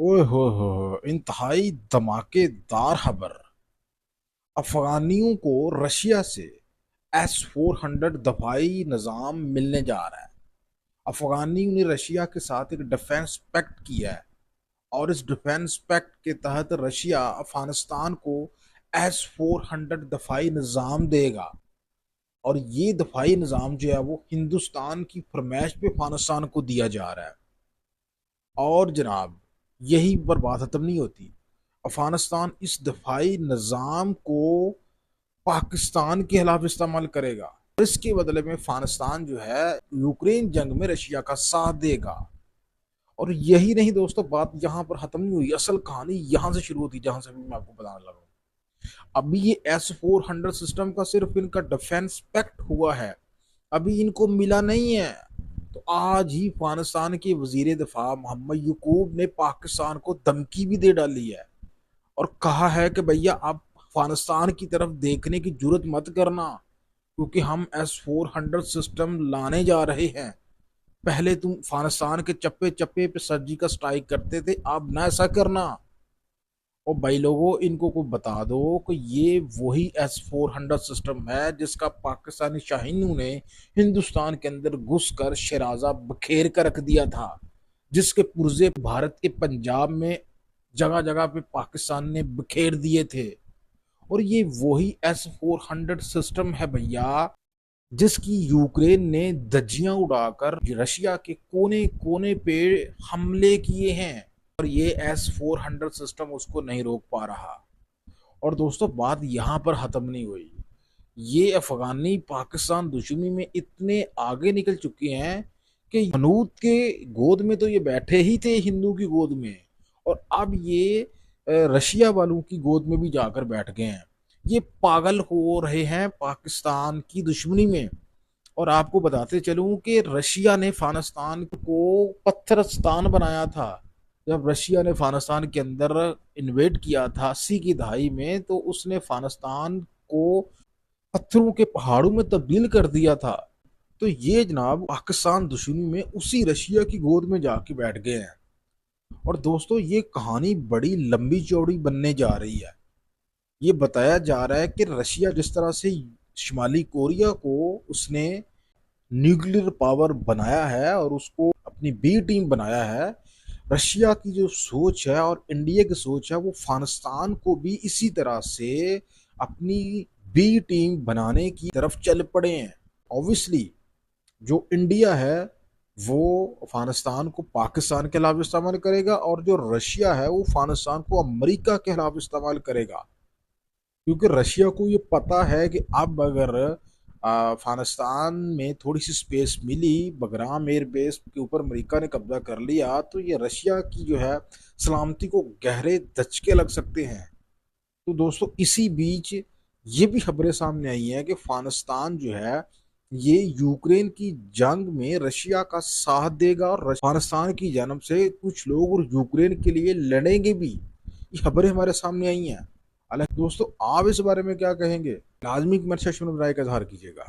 ओए हो इंतहाई धमाकेदार खबर। अफगानियों को रशिया से S-400 दफाई निजाम मिलने जा रहा है। अफगानियों ने रशिया के साथ एक डिफेंस पैक्ट किया है और इस डिफेंस पैक्ट के तहत रशिया अफगानिस्तान को S-400 दफाई निजाम देगा। और ये दफाई निजाम जो है वो हिंदुस्तान की फरमाइश पे अफगानिस्तान को दिया जा रहा है। और जनाब, यही पर बात खत्म नहीं होती। अफगानिस्तान इस दफाई निज़ाम को पाकिस्तान के खिलाफ इस्तेमाल करेगा और इसके बदले में अफगानिस्तान जो है यूक्रेन जंग में रशिया का साथ देगा। और यही नहीं दोस्तों, बात यहाँ पर खत्म नहीं हुई। असल कहानी यहाँ से शुरू होती है, जहां से भी मैं आपको बताने लगा हूँ। अभी ये S-400 सिस्टम का सिर्फ इनका डिफेंस पैक्ट हुआ है, अभी इनको मिला नहीं है। तो आज ही अफगानिस्तान के वजीर दिफा मोहम्मद यकूब ने पाकिस्तान को धमकी भी दे डाली है और कहा है कि भैया आप अफगानिस्तान की तरफ देखने की जरूरत मत करना, क्योंकि हम S-400 सिस्टम लाने जा रहे हैं। पहले तुम अफगानिस्तान के चप्पे चप्पे पे सर्जिकल स्ट्राइक करते थे, अब ना ऐसा करना। और भाई लोगों, इनको को बता दो कि ये वही S-400 सिस्टम है जिसका पाकिस्तानी शाहीनों ने हिंदुस्तान के अंदर घुस कर शराजा बखेर कर रख दिया था, जिसके पुर्जे भारत के पंजाब में जगह जगह पे पाकिस्तान ने बखेर दिए थे। और ये वही S-400 सिस्टम है भैया, जिसकी यूक्रेन ने धज्जियां उड़ाकर रशिया के कोने कोने पे हमले किए हैं। और ये S-400 सिस्टम उसको नहीं रोक पा रहा। और दोस्तों, बात यहाँ पर खत्म नहीं हुई। ये अफगानी पाकिस्तान दुश्मनी में इतने आगे निकल चुके हैं कि हनूत के गोद में तो ये बैठे ही थे, हिंदू की गोद में, और अब ये रशिया वालों की गोद में भी जाकर बैठ गए हैं। ये पागल हो रहे हैं पाकिस्तान की दुश्मनी में। और आपको बताते चलूं कि रशिया ने अफगानिस्तान को पत्थरस्तान बनाया था। जब रशिया ने अफगानिस्तान के अंदर इन्वेट किया था 80 की दहाई में, तो उसने अफगानिस्तान को पत्थरों के पहाड़ों में तब्दील कर दिया था। तो ये जनाब पाकिस्तान दुश्मनी में उसी रशिया की गोद में जाके बैठ गए हैं। और दोस्तों, ये कहानी बड़ी लंबी चौड़ी बनने जा रही है। ये बताया जा रहा है कि रशिया जिस तरह से शुमाली कोरिया को उसने न्यूक्लियर पावर बनाया है और उसको अपनी बी टीम बनाया है, रशिया की जो सोच है और इंडिया की सोच है, वो अफगानिस्तान को भी इसी तरह से अपनी बी टीम बनाने की तरफ चल पड़े हैं। ऑब्वियसली जो इंडिया है वो अफगानिस्तान को पाकिस्तान के खिलाफ इस्तेमाल करेगा, और जो रशिया है वो अफगानिस्तान को अमेरिका के खिलाफ इस्तेमाल करेगा। क्योंकि रशिया को ये पता है कि अब अगर अफगानिस्तान में थोड़ी सी स्पेस मिली, बगराम एयर बेस के ऊपर अमेरिका ने कब्जा कर लिया, तो ये रशिया की जो है सलामती को गहरे धचके लग सकते हैं। तो दोस्तों, इसी बीच ये भी खबरें सामने आई हैं कि अफगानिस्तान जो है ये यूक्रेन की जंग में रशिया का साथ देगा और अफगानिस्तान की जानब से कुछ लोग और यूक्रेन के लिए लड़ेंगे भी। ये खबरें हमारे सामने आई हैं। हालांकि दोस्तों, आप इस बारे में क्या कहेंगे? लाजमी कमेंट सेक्शन में राय का इजहार कीजिएगा।